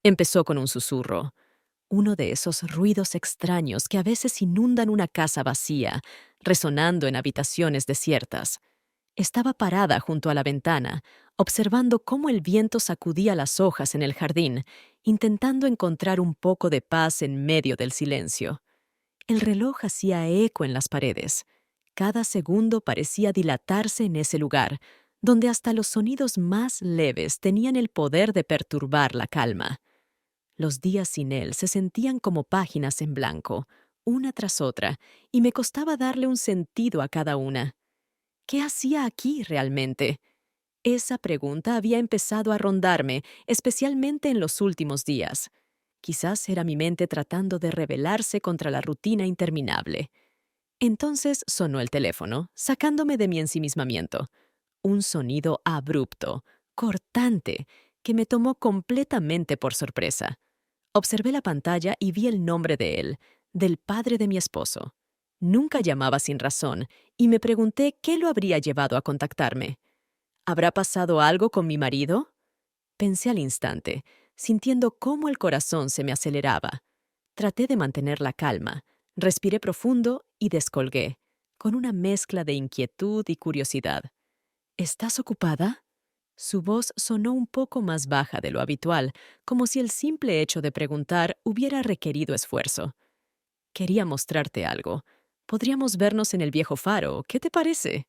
Empezó con un susurro, uno de esos ruidos extraños que a veces inundan una casa vacía, resonando en habitaciones desiertas. Estaba parada junto a la ventana, observando cómo el viento sacudía las hojas en el jardín, intentando encontrar un poco de paz en medio del silencio. El reloj hacía eco en las paredes. Cada segundo parecía dilatarse en ese lugar, donde hasta los sonidos más leves tenían el poder de perturbar la calma. Los días sin él se sentían como páginas en blanco, una tras otra, y me costaba darle un sentido a cada una. ¿Qué hacía aquí realmente? Esa pregunta había empezado a rondarme, especialmente en los últimos días. Quizás era mi mente tratando de rebelarse contra la rutina interminable. Entonces sonó el teléfono, sacándome de mi ensimismamiento. Un sonido abrupto, cortante, que me tomó completamente por sorpresa. Observé la pantalla y vi el nombre de él, del padre de mi esposo. Nunca llamaba sin razón, y me pregunté qué lo habría llevado a contactarme. ¿Habrá pasado algo con mi marido? Pensé al instante, sintiendo cómo el corazón se me aceleraba. Traté de mantener la calma, respiré profundo y descolgué, con una mezcla de inquietud y curiosidad. ¿Estás ocupada? Su voz sonó un poco más baja de lo habitual, como si el simple hecho de preguntar hubiera requerido esfuerzo. Quería mostrarte algo. Podríamos vernos en el viejo faro, ¿qué te parece?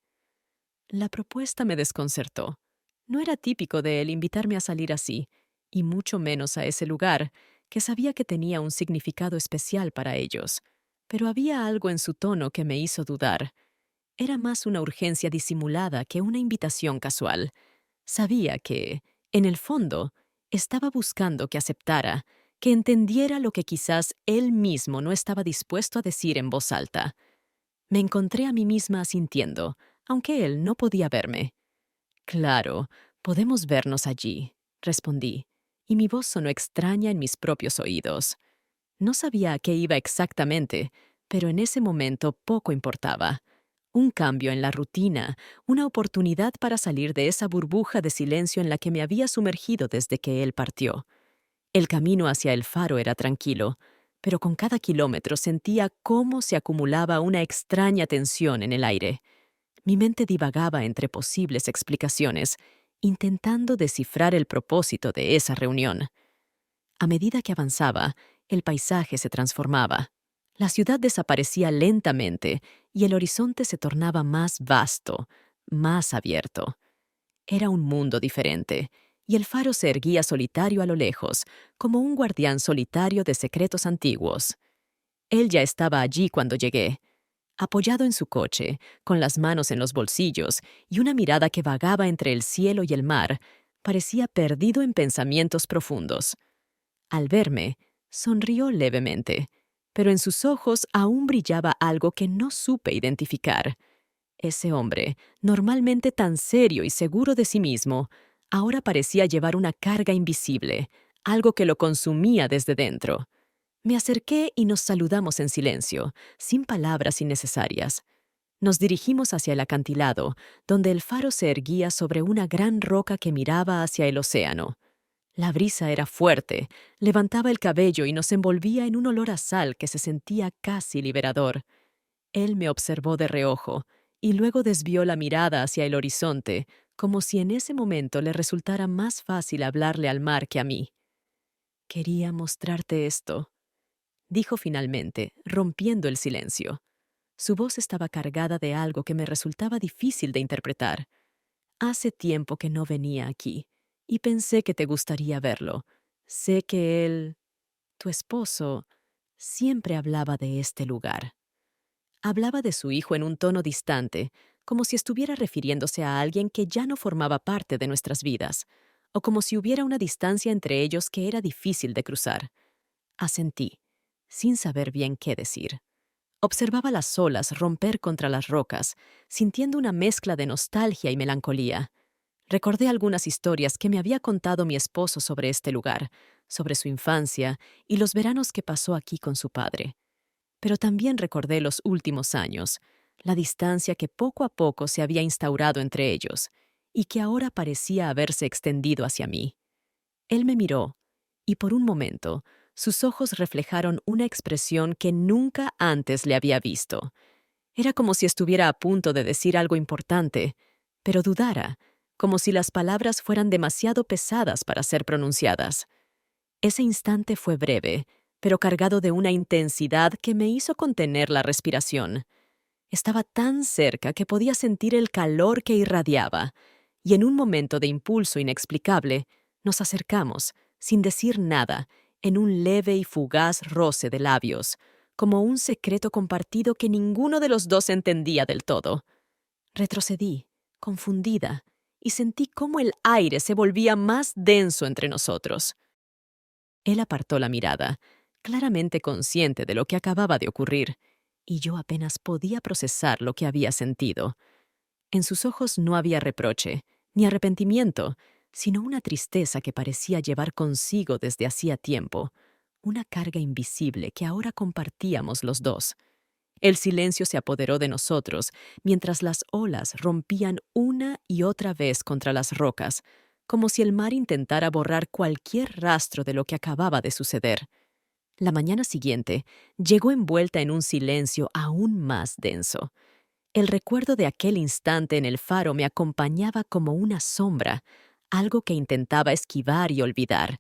La propuesta me desconcertó. No era típico de él invitarme a salir así, y mucho menos a ese lugar, que sabía que tenía un significado especial para ellos. Pero había algo en su tono que me hizo dudar. Era más una urgencia disimulada que una invitación casual. Sabía que, en el fondo, estaba buscando que aceptara, que entendiera lo que quizás él mismo no estaba dispuesto a decir en voz alta. Me encontré a mí misma asintiendo, aunque él no podía verme. Claro, podemos vernos allí, respondí, y mi voz sonó extraña en mis propios oídos. No sabía a qué iba exactamente, pero en ese momento poco importaba. Un cambio en la rutina, una oportunidad para salir de esa burbuja de silencio en la que me había sumergido desde que él partió. El camino hacia el faro era tranquilo, pero con cada kilómetro sentía cómo se acumulaba una extraña tensión en el aire. Mi mente divagaba entre posibles explicaciones, intentando descifrar el propósito de esa reunión. A medida que avanzaba, el paisaje se transformaba. La ciudad desaparecía lentamente y el horizonte se tornaba más vasto, más abierto. Era un mundo diferente, y el faro se erguía solitario a lo lejos, como un guardián solitario de secretos antiguos. Él ya estaba allí cuando llegué, apoyado en su coche, con las manos en los bolsillos y una mirada que vagaba entre el cielo y el mar, parecía perdido en pensamientos profundos. Al verme, sonrió levemente, pero en sus ojos aún brillaba algo que no supe identificar. Ese hombre, normalmente tan serio y seguro de sí mismo, ahora parecía llevar una carga invisible, algo que lo consumía desde dentro. Me acerqué y nos saludamos en silencio, sin palabras innecesarias. Nos dirigimos hacia el acantilado, donde el faro se erguía sobre una gran roca que miraba hacia el océano. La brisa era fuerte, levantaba el cabello y nos envolvía en un olor a sal que se sentía casi liberador. Él me observó de reojo y luego desvió la mirada hacia el horizonte, como si en ese momento le resultara más fácil hablarle al mar que a mí. «Quería mostrarte esto», dijo finalmente, rompiendo el silencio. Su voz estaba cargada de algo que me resultaba difícil de interpretar. «Hace tiempo que no venía aquí, y pensé que te gustaría verlo. Sé que él, tu esposo, siempre hablaba de este lugar». Hablaba de su hijo en un tono distante, como si estuviera refiriéndose a alguien que ya no formaba parte de nuestras vidas, o como si hubiera una distancia entre ellos que era difícil de cruzar. Asentí, sin saber bien qué decir. Observaba las olas romper contra las rocas, sintiendo una mezcla de nostalgia y melancolía. Recordé algunas historias que me había contado mi esposo sobre este lugar, sobre su infancia y los veranos que pasó aquí con su padre. Pero también recordé los últimos años, la distancia que poco a poco se había instaurado entre ellos y que ahora parecía haberse extendido hacia mí. Él me miró, y por un momento sus ojos reflejaron una expresión que nunca antes le había visto. Era como si estuviera a punto de decir algo importante, pero dudara, como si las palabras fueran demasiado pesadas para ser pronunciadas. Ese instante fue breve, pero cargado de una intensidad que me hizo contener la respiración. Estaba tan cerca que podía sentir el calor que irradiaba, y en un momento de impulso inexplicable, nos acercamos, sin decir nada, en un leve y fugaz roce de labios, como un secreto compartido que ninguno de los dos entendía del todo. Retrocedí, confundida, y sentí cómo el aire se volvía más denso entre nosotros. Él apartó la mirada, claramente consciente de lo que acababa de ocurrir, y yo apenas podía procesar lo que había sentido. En sus ojos no había reproche, ni arrepentimiento, sino una tristeza que parecía llevar consigo desde hacía tiempo, una carga invisible que ahora compartíamos los dos. El silencio se apoderó de nosotros mientras las olas rompían una y otra vez contra las rocas, como si el mar intentara borrar cualquier rastro de lo que acababa de suceder. La mañana siguiente llegó envuelta en un silencio aún más denso. El recuerdo de aquel instante en el faro me acompañaba como una sombra, algo que intentaba esquivar y olvidar.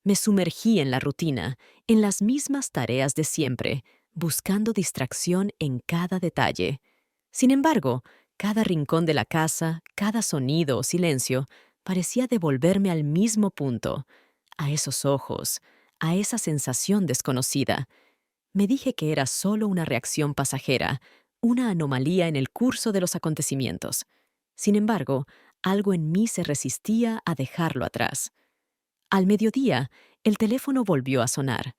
Me sumergí en la rutina, en las mismas tareas de siempre, buscando distracción en cada detalle. Sin embargo, cada rincón de la casa, cada sonido o silencio, parecía devolverme al mismo punto, a esos ojos, a esa sensación desconocida. Me dije que era solo una reacción pasajera, una anomalía en el curso de los acontecimientos. Sin embargo, algo en mí se resistía a dejarlo atrás. Al mediodía, el teléfono volvió a sonar.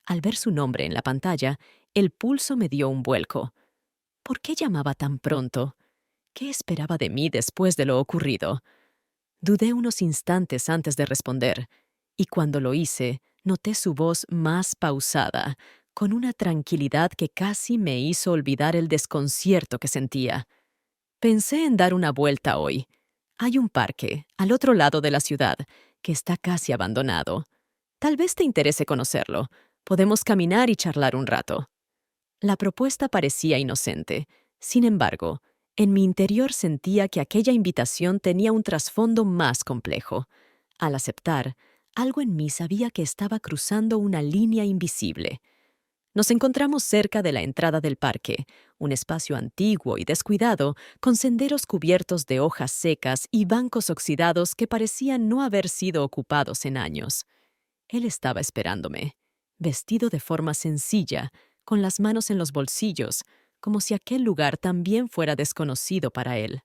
Al ver su nombre en la pantalla, el pulso me dio un vuelco. ¿Por qué llamaba tan pronto? ¿Qué esperaba de mí después de lo ocurrido? Dudé unos instantes antes de responder, y cuando lo hice, noté su voz más pausada, con una tranquilidad que casi me hizo olvidar el desconcierto que sentía. Pensé en dar una vuelta hoy. Hay un parque, al otro lado de la ciudad, que está casi abandonado. Tal vez te interese conocerlo. Podemos caminar y charlar un rato. La propuesta parecía inocente. Sin embargo, en mi interior sentía que aquella invitación tenía un trasfondo más complejo. Al aceptar, algo en mí sabía que estaba cruzando una línea invisible. Nos encontramos cerca de la entrada del parque, un espacio antiguo y descuidado, con senderos cubiertos de hojas secas y bancos oxidados que parecían no haber sido ocupados en años. Él estaba esperándome, vestido de forma sencilla, con las manos en los bolsillos, como si aquel lugar también fuera desconocido para él.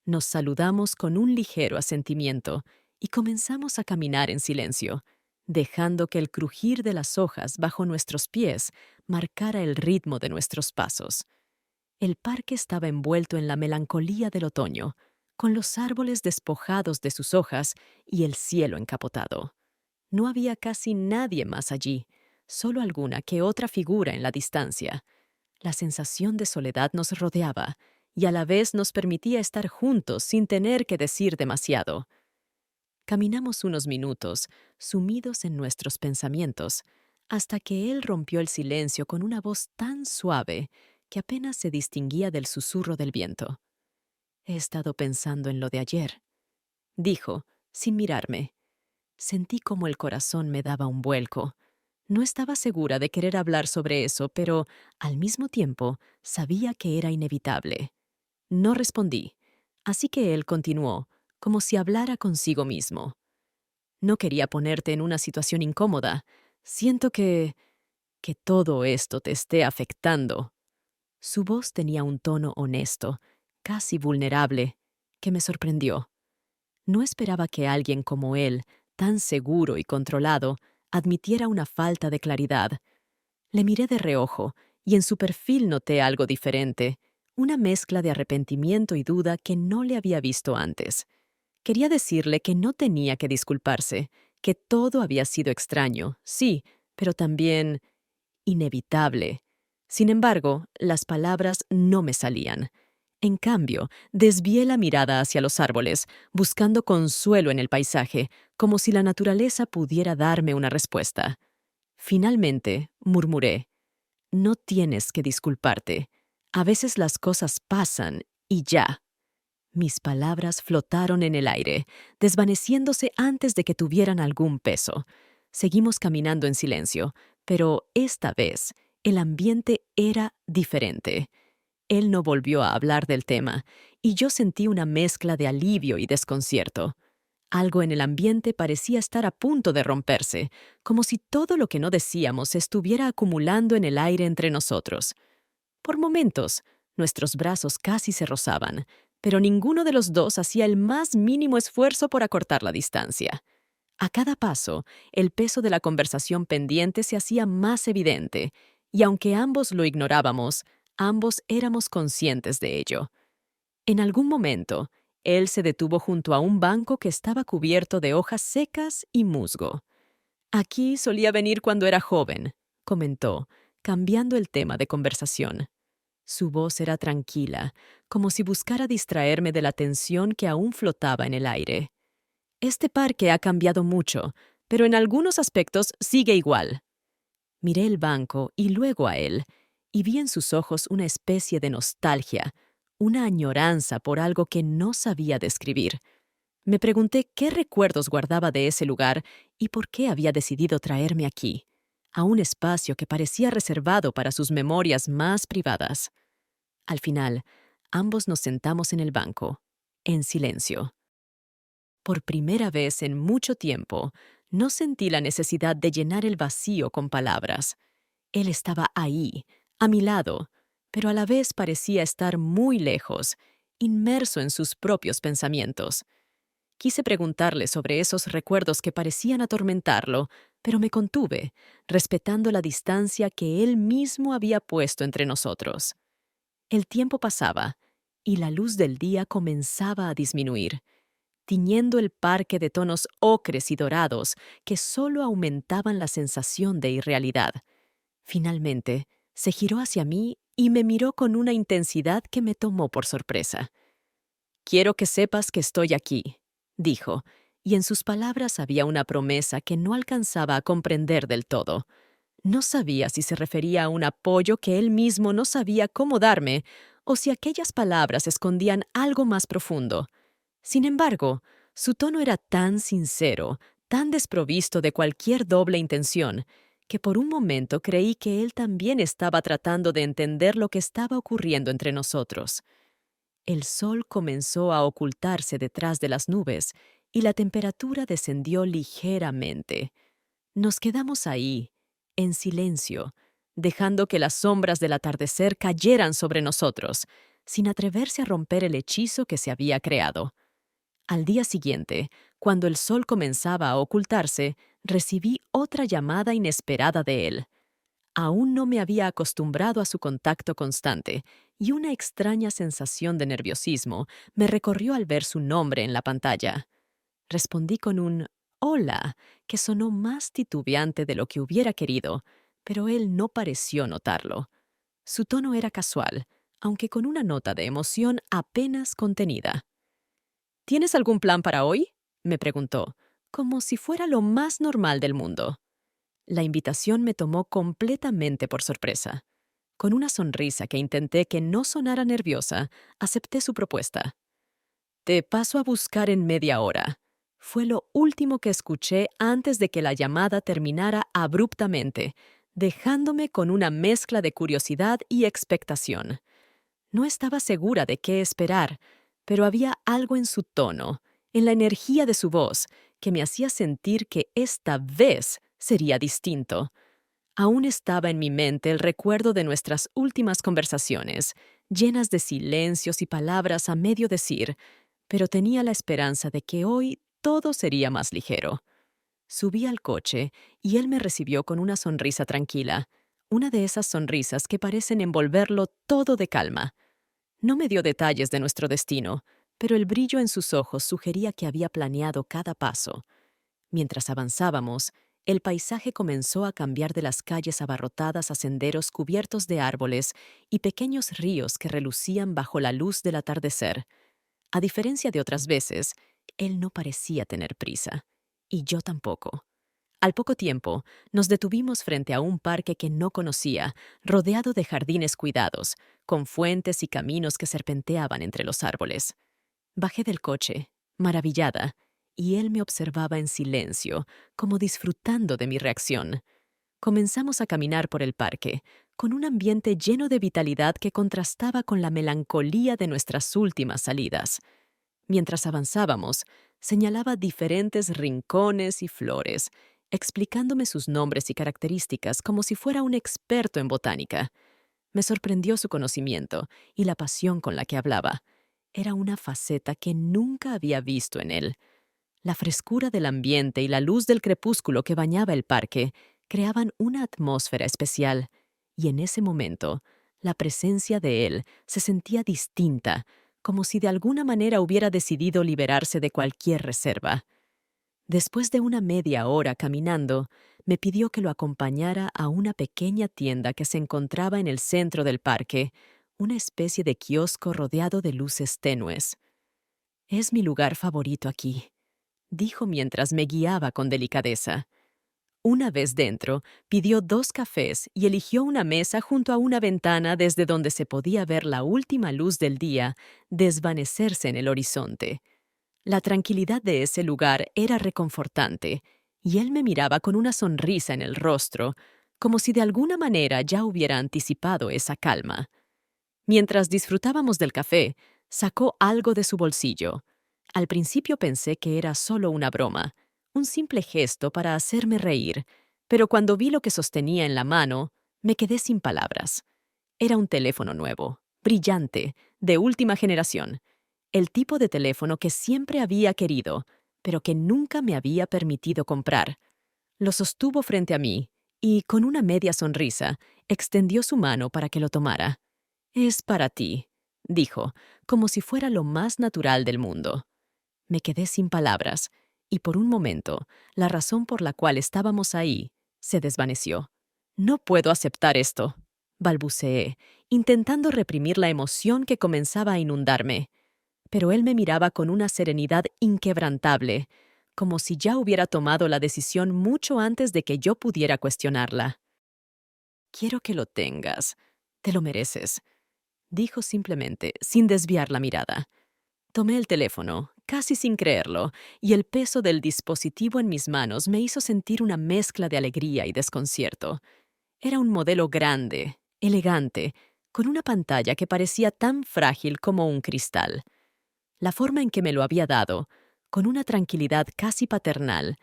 Nos saludamos con un ligero asentimiento y comenzamos a caminar en silencio, dejando que el crujir de las hojas bajo nuestros pies marcara el ritmo de nuestros pasos. El parque estaba envuelto en la melancolía del otoño, con los árboles despojados de sus hojas y el cielo encapotado. No había casi nadie más allí, solo alguna que otra figura en la distancia. La sensación de soledad nos rodeaba y a la vez nos permitía estar juntos sin tener que decir demasiado. Caminamos unos minutos, sumidos en nuestros pensamientos, hasta que él rompió el silencio con una voz tan suave que apenas se distinguía del susurro del viento. «He estado pensando en lo de ayer», dijo, sin mirarme. Sentí como el corazón me daba un vuelco. No estaba segura de querer hablar sobre eso, pero, al mismo tiempo, sabía que era inevitable. No respondí, así que él continuó, como si hablara consigo mismo. «No quería ponerte en una situación incómoda. Siento que todo esto te esté afectando». Su voz tenía un tono honesto, casi vulnerable, que me sorprendió. No esperaba que alguien como él, tan seguro y controlado, admitiera una falta de claridad. Le miré de reojo y en su perfil noté algo diferente, una mezcla de arrepentimiento y duda que no le había visto antes. Quería decirle que no tenía que disculparse, que todo había sido extraño, sí, pero también inevitable. Sin embargo, las palabras no me salían. En cambio, desvié la mirada hacia los árboles, buscando consuelo en el paisaje, como si la naturaleza pudiera darme una respuesta. Finalmente, murmuré, no tienes que disculparte. A veces las cosas pasan y ya. Mis palabras flotaron en el aire, desvaneciéndose antes de que tuvieran algún peso. Seguimos caminando en silencio, pero esta vez el ambiente era diferente. Él no volvió a hablar del tema, y yo sentí una mezcla de alivio y desconcierto. Algo en el ambiente parecía estar a punto de romperse, como si todo lo que no decíamos estuviera acumulando en el aire entre nosotros. Por momentos, nuestros brazos casi se rozaban, pero ninguno de los dos hacía el más mínimo esfuerzo por acortar la distancia. A cada paso, el peso de la conversación pendiente se hacía más evidente, y aunque ambos lo ignorábamos, ambos éramos conscientes de ello. En algún momento, él se detuvo junto a un banco que estaba cubierto de hojas secas y musgo. Aquí solía venir cuando era joven, comentó, cambiando el tema de conversación. Su voz era tranquila, como si buscara distraerme de la tensión que aún flotaba en el aire. Este parque ha cambiado mucho, pero en algunos aspectos sigue igual. Miré el banco y luego a él, y vi en sus ojos una especie de nostalgia, una añoranza por algo que no sabía describir. Me pregunté qué recuerdos guardaba de ese lugar y por qué había decidido traerme aquí, a un espacio que parecía reservado para sus memorias más privadas. Al final, ambos nos sentamos en el banco, en silencio. Por primera vez en mucho tiempo, no sentí la necesidad de llenar el vacío con palabras. Él estaba ahí, a mi lado, pero a la vez parecía estar muy lejos, inmerso en sus propios pensamientos. Quise preguntarle sobre esos recuerdos que parecían atormentarlo, pero me contuve, respetando la distancia que él mismo había puesto entre nosotros. El tiempo pasaba, y la luz del día comenzaba a disminuir, tiñendo el parque de tonos ocres y dorados que solo aumentaban la sensación de irrealidad. Finalmente, se giró hacia mí y me miró con una intensidad que me tomó por sorpresa. «Quiero que sepas que estoy aquí», dijo, y en sus palabras había una promesa que no alcanzaba a comprender del todo. No sabía si se refería a un apoyo que él mismo no sabía cómo darme, o si aquellas palabras escondían algo más profundo. Sin embargo, su tono era tan sincero, tan desprovisto de cualquier doble intención, que por un momento creí que él también estaba tratando de entender lo que estaba ocurriendo entre nosotros. El sol comenzó a ocultarse detrás de las nubes y la temperatura descendió ligeramente. Nos quedamos ahí, en silencio, dejando que las sombras del atardecer cayeran sobre nosotros, sin atreverse a romper el hechizo que se había creado. Al día siguiente, cuando el sol comenzaba a ocultarse, recibí otra llamada inesperada de él. Aún no me había acostumbrado a su contacto constante, y una extraña sensación de nerviosismo me recorrió al ver su nombre en la pantalla. Respondí con un «hola», que sonó más titubeante de lo que hubiera querido, pero él no pareció notarlo. Su tono era casual, aunque con una nota de emoción apenas contenida. «¿Tienes algún plan para hoy?», me preguntó, como si fuera lo más normal del mundo. La invitación me tomó completamente por sorpresa. Con una sonrisa que intenté que no sonara nerviosa, acepté su propuesta. «Te paso a buscar en media hora». Fue lo último que escuché antes de que la llamada terminara abruptamente, dejándome con una mezcla de curiosidad y expectación. No estaba segura de qué esperar, pero había algo en su tono, en la energía de su voz, que me hacía sentir que esta vez sería distinto. Aún estaba en mi mente el recuerdo de nuestras últimas conversaciones, llenas de silencios y palabras a medio decir, pero tenía la esperanza de que hoy todo sería más ligero. Subí al coche y él me recibió con una sonrisa tranquila, una de esas sonrisas que parecen envolverlo todo de calma. No me dio detalles de nuestro destino, pero el brillo en sus ojos sugería que había planeado cada paso. Mientras avanzábamos, El paisaje comenzó a cambiar de las calles abarrotadas a senderos cubiertos de árboles y pequeños ríos que relucían bajo la luz del atardecer. A diferencia de otras veces, él no parecía tener prisa, y yo tampoco. Al poco tiempo, nos detuvimos frente a un parque que no conocía, rodeado de jardines cuidados, con fuentes y caminos que serpenteaban entre los árboles. Bajé del coche, maravillada, y él me observaba en silencio, como disfrutando de mi reacción. Comenzamos a caminar por el parque, con un ambiente lleno de vitalidad que contrastaba con la melancolía de nuestras últimas salidas. Mientras avanzábamos, señalaba diferentes rincones y flores, explicándome sus nombres y características como si fuera un experto en botánica. Me sorprendió su conocimiento y la pasión con la que hablaba. Era una faceta que nunca había visto en él. La frescura del ambiente y la luz del crepúsculo que bañaba el parque creaban una atmósfera especial, y en ese momento, la presencia de él se sentía distinta, como si de alguna manera hubiera decidido liberarse de cualquier reserva. Después de una media hora caminando, me pidió que lo acompañara a una pequeña tienda que se encontraba en el centro del parque, una especie de kiosco rodeado de luces tenues. «Es mi lugar favorito aquí», dijo mientras me guiaba con delicadeza. Una vez dentro, pidió 2 cafés y eligió una mesa junto a una ventana desde donde se podía ver la última luz del día desvanecerse en el horizonte. La tranquilidad de ese lugar era reconfortante, y él me miraba con una sonrisa en el rostro, como si de alguna manera ya hubiera anticipado esa calma. Mientras disfrutábamos del café, sacó algo de su bolsillo. Al principio pensé que era solo una broma, un simple gesto para hacerme reír, pero cuando vi lo que sostenía en la mano, me quedé sin palabras. Era un teléfono nuevo, brillante, de última generación, el tipo de teléfono que siempre había querido, pero que nunca me había permitido comprar. Lo sostuvo frente a mí y, con una media sonrisa, extendió su mano para que lo tomara. «Es para ti», dijo, como si fuera lo más natural del mundo. Me quedé sin palabras, y por un momento, la razón por la cual estábamos ahí se desvaneció. «No puedo aceptar esto», balbuceé, intentando reprimir la emoción que comenzaba a inundarme. Pero él me miraba con una serenidad inquebrantable, como si ya hubiera tomado la decisión mucho antes de que yo pudiera cuestionarla. «Quiero que lo tengas. Te lo mereces», dijo simplemente, sin desviar la mirada. Tomé el teléfono, casi sin creerlo, y el peso del dispositivo en mis manos me hizo sentir una mezcla de alegría y desconcierto. Era un modelo grande, elegante, con una pantalla que parecía tan frágil como un cristal. La forma en que me lo había dado, con una tranquilidad casi paternal,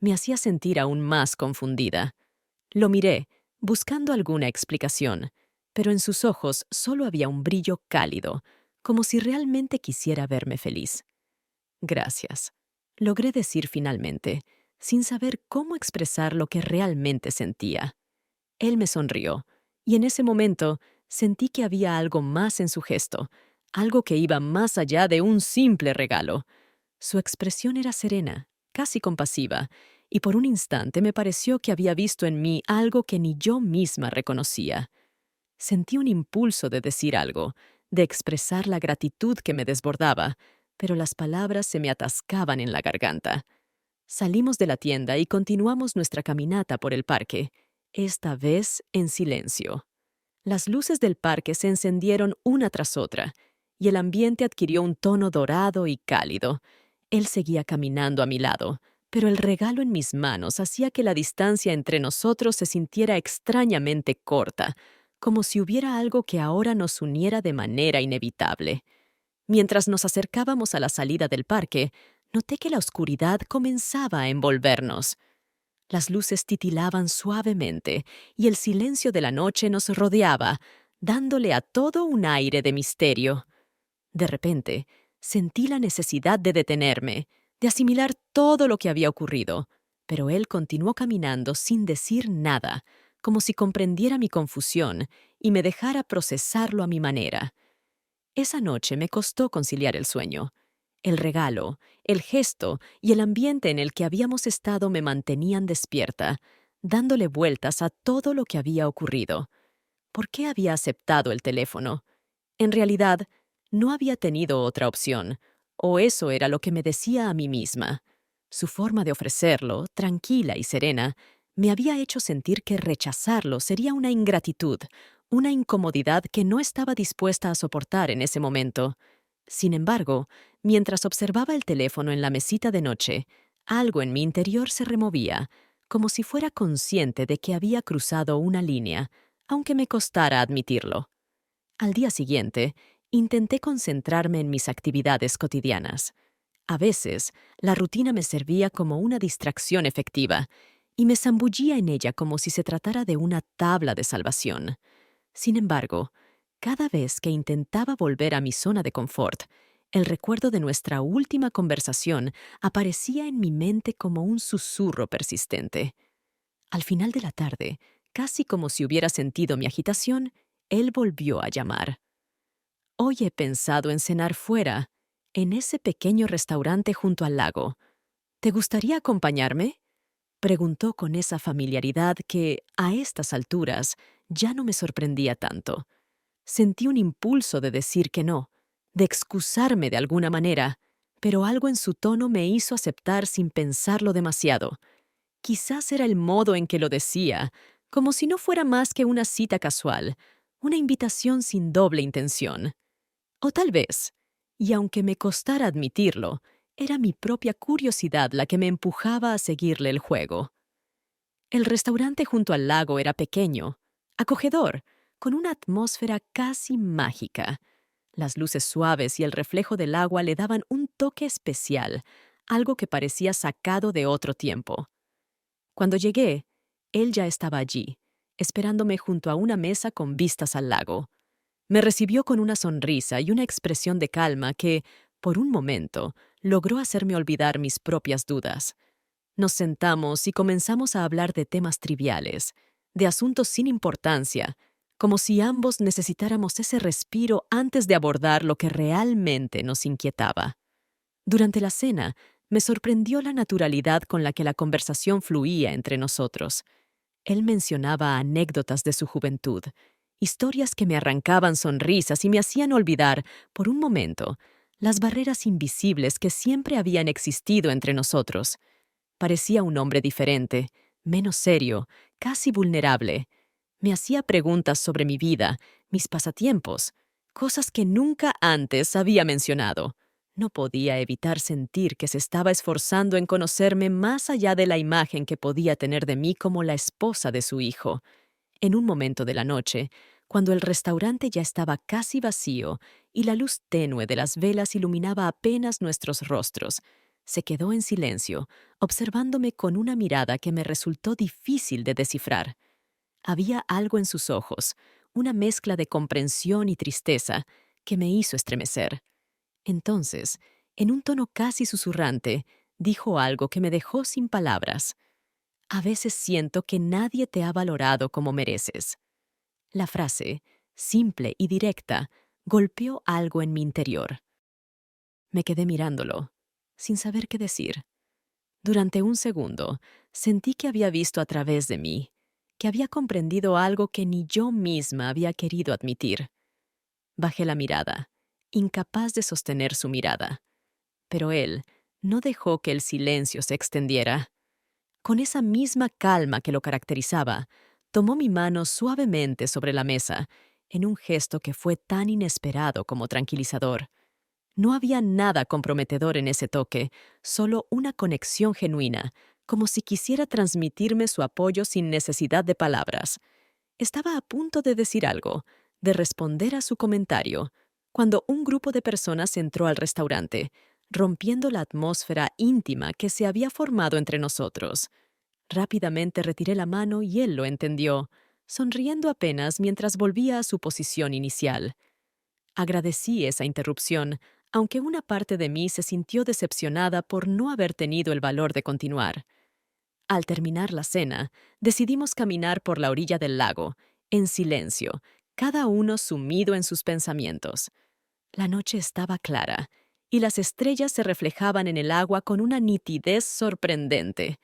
me hacía sentir aún más confundida. Lo miré, buscando alguna explicación, pero en sus ojos solo había un brillo cálido, como si realmente quisiera verme feliz. «Gracias», logré decir finalmente, sin saber cómo expresar lo que realmente sentía. Él me sonrió, y en ese momento sentí que había algo más en su gesto, algo que iba más allá de un simple regalo. Su expresión era serena, casi compasiva, y por un instante me pareció que había visto en mí algo que ni yo misma reconocía. Sentí un impulso de decir algo, de expresar la gratitud que me desbordaba, pero las palabras se me atascaban en la garganta. Salimos de la tienda y continuamos nuestra caminata por el parque, esta vez en silencio. Las luces del parque se encendieron una tras otra, y el ambiente adquirió un tono dorado y cálido. Él seguía caminando a mi lado, pero el regalo en mis manos hacía que la distancia entre nosotros se sintiera extrañamente corta, como si hubiera algo que ahora nos uniera de manera inevitable. Mientras nos acercábamos a la salida del parque, noté que la oscuridad comenzaba a envolvernos. Las luces titilaban suavemente y el silencio de la noche nos rodeaba, dándole a todo un aire de misterio. De repente, sentí la necesidad de detenerme, de asimilar todo lo que había ocurrido, pero él continuó caminando sin decir nada, como si comprendiera mi confusión y me dejara procesarlo a mi manera. Esa noche me costó conciliar el sueño. El regalo, el gesto y el ambiente en el que habíamos estado me mantenían despierta, dándole vueltas a todo lo que había ocurrido. ¿Por qué había aceptado el teléfono? En realidad, no había tenido otra opción, o eso era lo que me decía a mí misma. Su forma de ofrecerlo, tranquila y serena, me había hecho sentir que rechazarlo sería una ingratitud, una incomodidad que no estaba dispuesta a soportar en ese momento. Sin embargo, mientras observaba el teléfono en la mesita de noche, algo en mi interior se removía, como si fuera consciente de que había cruzado una línea, aunque me costara admitirlo. Al día siguiente, intenté concentrarme en mis actividades cotidianas. A veces, la rutina me servía como una distracción efectiva, y me zambullía en ella como si se tratara de una tabla de salvación. Sin embargo, cada vez que intentaba volver a mi zona de confort, el recuerdo de nuestra última conversación aparecía en mi mente como un susurro persistente. Al final de la tarde, casi como si hubiera sentido mi agitación, él volvió a llamar. Hoy he pensado en cenar fuera, en ese pequeño restaurante junto al lago. ¿Te gustaría acompañarme? Preguntó con esa familiaridad que, a estas alturas, ya no me sorprendía tanto. Sentí un impulso de decir que no, de excusarme de alguna manera, pero algo en su tono me hizo aceptar sin pensarlo demasiado. Quizás era el modo en que lo decía, como si no fuera más que una cita casual, una invitación sin doble intención. O tal vez, y aunque me costara admitirlo, era mi propia curiosidad la que me empujaba a seguirle el juego. El restaurante junto al lago era pequeño, acogedor, con una atmósfera casi mágica. Las luces suaves y el reflejo del agua le daban un toque especial, algo que parecía sacado de otro tiempo. Cuando llegué, él ya estaba allí, esperándome junto a una mesa con vistas al lago. Me recibió con una sonrisa y una expresión de calma que, por un momento, logró hacerme olvidar mis propias dudas. Nos sentamos y comenzamos a hablar de temas triviales, de asuntos sin importancia, como si ambos necesitáramos ese respiro antes de abordar lo que realmente nos inquietaba. Durante la cena, me sorprendió la naturalidad con la que la conversación fluía entre nosotros. Él mencionaba anécdotas de su juventud, historias que me arrancaban sonrisas y me hacían olvidar, por un momento, las barreras invisibles que siempre habían existido entre nosotros. Parecía un hombre diferente, menos serio, casi vulnerable. Me hacía preguntas sobre mi vida, mis pasatiempos, cosas que nunca antes había mencionado. No podía evitar sentir que se estaba esforzando en conocerme más allá de la imagen que podía tener de mí como la esposa de su hijo. En un momento de la noche, cuando el restaurante ya estaba casi vacío y la luz tenue de las velas iluminaba apenas nuestros rostros, se quedó en silencio, observándome con una mirada que me resultó difícil de descifrar. Había algo en sus ojos, una mezcla de comprensión y tristeza, que me hizo estremecer. Entonces, en un tono casi susurrante, dijo algo que me dejó sin palabras. A veces siento que nadie te ha valorado como mereces. La frase, simple y directa, golpeó algo en mi interior. Me quedé mirándolo, sin saber qué decir. Durante un segundo, sentí que había visto a través de mí, que había comprendido algo que ni yo misma había querido admitir. Bajé la mirada, incapaz de sostener su mirada. Pero él no dejó que el silencio se extendiera. Con esa misma calma que lo caracterizaba, tomó mi mano suavemente sobre la mesa, en un gesto que fue tan inesperado como tranquilizador. No había nada comprometedor en ese toque, solo una conexión genuina, como si quisiera transmitirme su apoyo sin necesidad de palabras. Estaba a punto de decir algo, de responder a su comentario, cuando un grupo de personas entró al restaurante, rompiendo la atmósfera íntima que se había formado entre nosotros. Rápidamente retiré la mano y él lo entendió, sonriendo apenas mientras volvía a su posición inicial. Agradecí esa interrupción, aunque una parte de mí se sintió decepcionada por no haber tenido el valor de continuar. Al terminar la cena, decidimos caminar por la orilla del lago, en silencio, cada uno sumido en sus pensamientos. La noche estaba clara, y las estrellas se reflejaban en el agua con una nitidez sorprendente.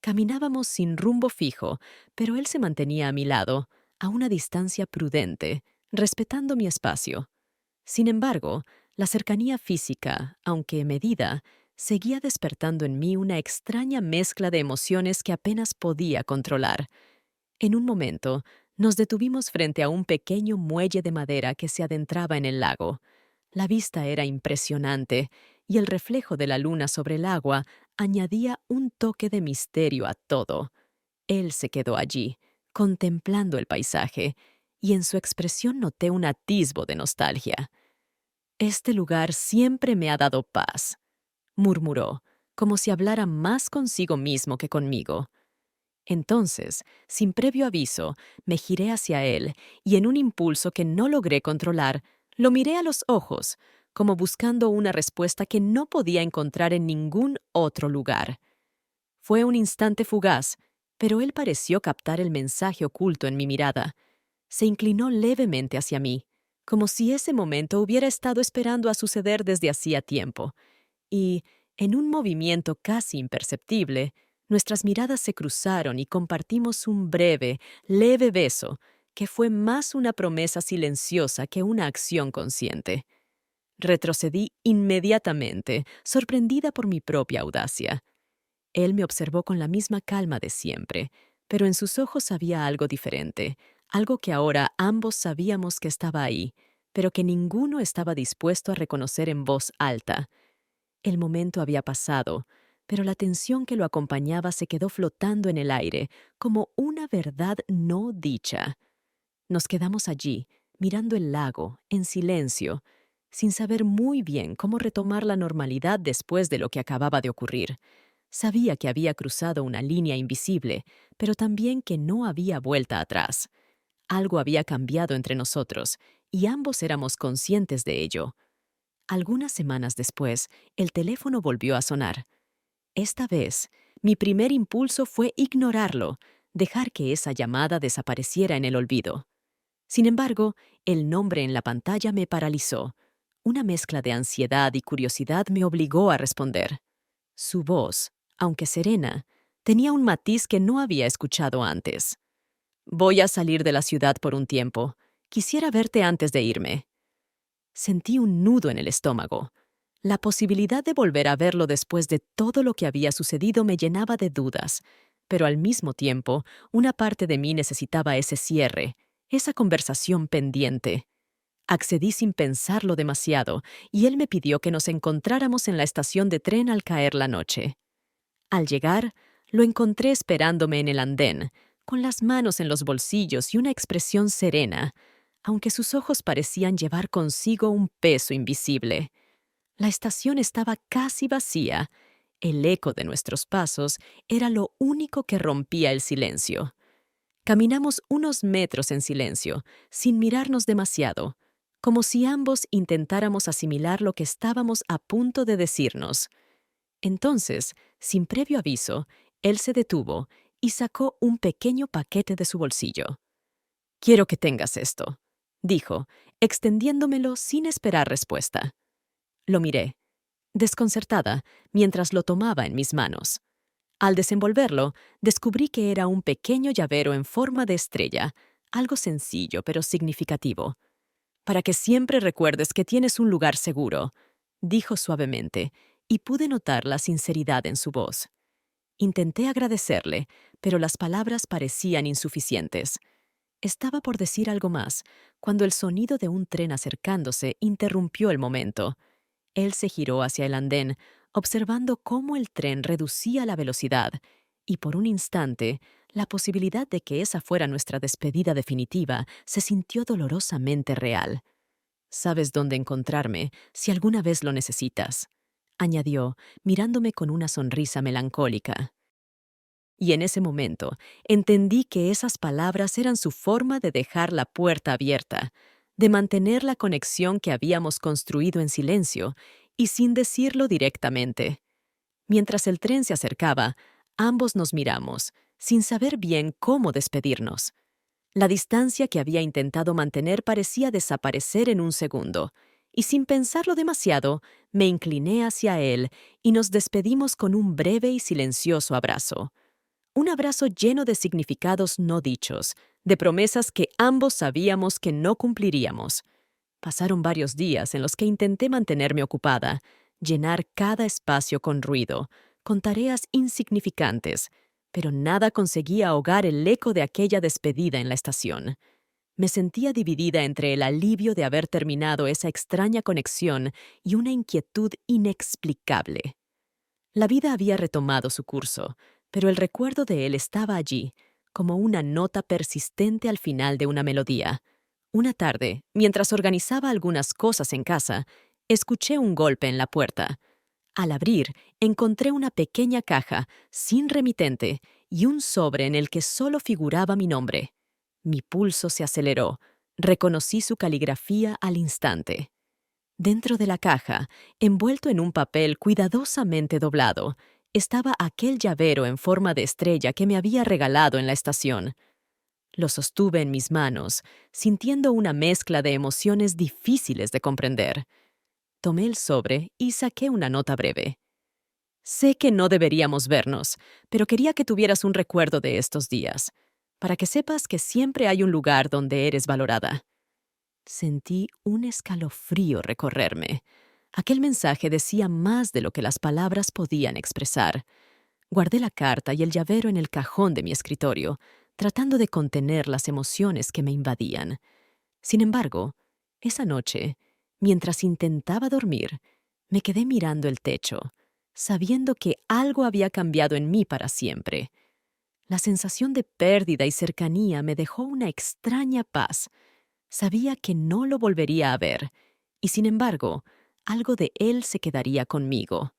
Caminábamos sin rumbo fijo, pero él se mantenía a mi lado, a una distancia prudente, respetando mi espacio. Sin embargo, la cercanía física, aunque medida, seguía despertando en mí una extraña mezcla de emociones que apenas podía controlar. En un momento, nos detuvimos frente a un pequeño muelle de madera que se adentraba en el lago. La vista era impresionante, y el reflejo de la luna sobre el agua añadía un toque de misterio a todo. Él se quedó allí, contemplando el paisaje, y en su expresión noté un atisbo de nostalgia. «Este lugar siempre me ha dado paz», murmuró, como si hablara más consigo mismo que conmigo. Entonces, sin previo aviso, me giré hacia él y en un impulso que no logré controlar, lo miré a los ojos, como buscando una respuesta que no podía encontrar en ningún otro lugar. Fue un instante fugaz, pero él pareció captar el mensaje oculto en mi mirada. Se inclinó levemente hacia mí, como si ese momento hubiera estado esperando a suceder desde hacía tiempo, y, en un movimiento casi imperceptible, nuestras miradas se cruzaron y compartimos un breve, leve beso, que fue más una promesa silenciosa que una acción consciente. Retrocedí inmediatamente, sorprendida por mi propia audacia. Él me observó con la misma calma de siempre, pero en sus ojos había algo diferente, algo que ahora ambos sabíamos que estaba ahí, pero que ninguno estaba dispuesto a reconocer en voz alta. El momento había pasado, pero la tensión que lo acompañaba se quedó flotando en el aire, como una verdad no dicha. Nos quedamos allí, mirando el lago, en silencio, sin saber muy bien cómo retomar la normalidad después de lo que acababa de ocurrir. Sabía que había cruzado una línea invisible, pero también que no había vuelta atrás. Algo había cambiado entre nosotros, y ambos éramos conscientes de ello. Algunas semanas después, el teléfono volvió a sonar. Esta vez, mi primer impulso fue ignorarlo, dejar que esa llamada desapareciera en el olvido. Sin embargo, el nombre en la pantalla me paralizó. Una mezcla de ansiedad y curiosidad me obligó a responder. Su voz, aunque serena, tenía un matiz que no había escuchado antes. «Voy a salir de la ciudad por un tiempo. Quisiera verte antes de irme». Sentí un nudo en el estómago. La posibilidad de volver a verlo después de todo lo que había sucedido me llenaba de dudas, pero al mismo tiempo, una parte de mí necesitaba ese cierre, esa conversación pendiente. Accedí sin pensarlo demasiado, y él me pidió que nos encontráramos en la estación de tren al caer la noche. Al llegar, lo encontré esperándome en el andén, con las manos en los bolsillos y una expresión serena, aunque sus ojos parecían llevar consigo un peso invisible. La estación estaba casi vacía. El eco de nuestros pasos era lo único que rompía el silencio. Caminamos unos metros en silencio, sin mirarnos demasiado, como si ambos intentáramos asimilar lo que estábamos a punto de decirnos. Entonces, sin previo aviso, él se detuvo y sacó un pequeño paquete de su bolsillo. «Quiero que tengas esto», dijo, extendiéndomelo sin esperar respuesta. Lo miré, desconcertada, mientras lo tomaba en mis manos. Al desenvolverlo, descubrí que era un pequeño llavero en forma de estrella, algo sencillo pero significativo. «Para que siempre recuerdes que tienes un lugar seguro», dijo suavemente, y pude notar la sinceridad en su voz. Intenté agradecerle, pero las palabras parecían insuficientes. Estaba por decir algo más, cuando el sonido de un tren acercándose interrumpió el momento. Él se giró hacia el andén, observando cómo el tren reducía la velocidad, y por un instante, la posibilidad de que esa fuera nuestra despedida definitiva se sintió dolorosamente real. «Sabes dónde encontrarme si alguna vez lo necesitas», añadió, mirándome con una sonrisa melancólica. Y en ese momento entendí que esas palabras eran su forma de dejar la puerta abierta, de mantener la conexión que habíamos construido en silencio y sin decirlo directamente. Mientras el tren se acercaba, ambos nos miramos, sin saber bien cómo despedirnos. La distancia que había intentado mantener parecía desaparecer en un segundo, y sin pensarlo demasiado, me incliné hacia él y nos despedimos con un breve y silencioso abrazo. Un abrazo lleno de significados no dichos, de promesas que ambos sabíamos que no cumpliríamos. Pasaron varios días en los que intenté mantenerme ocupada, llenar cada espacio con ruido, con tareas insignificantes, pero nada conseguía ahogar el eco de aquella despedida en la estación. Me sentía dividida entre el alivio de haber terminado esa extraña conexión y una inquietud inexplicable. La vida había retomado su curso, pero el recuerdo de él estaba allí, como una nota persistente al final de una melodía. Una tarde, mientras organizaba algunas cosas en casa, escuché un golpe en la puerta. Al abrir, encontré una pequeña caja, sin remitente, y un sobre en el que solo figuraba mi nombre. Mi pulso se aceleró. Reconocí su caligrafía al instante. Dentro de la caja, envuelto en un papel cuidadosamente doblado, estaba aquel llavero en forma de estrella que me había regalado en la estación. Lo sostuve en mis manos, sintiendo una mezcla de emociones difíciles de comprender. Tomé el sobre y saqué una nota breve. Sé que no deberíamos vernos, pero quería que tuvieras un recuerdo de estos días, para que sepas que siempre hay un lugar donde eres valorada. Sentí un escalofrío recorrerme. Aquel mensaje decía más de lo que las palabras podían expresar. Guardé la carta y el llavero en el cajón de mi escritorio, tratando de contener las emociones que me invadían. Sin embargo, esa noche, mientras intentaba dormir, me quedé mirando el techo, sabiendo que algo había cambiado en mí para siempre. La sensación de pérdida y cercanía me dejó una extraña paz. Sabía que no lo volvería a ver, y sin embargo, algo de él se quedaría conmigo.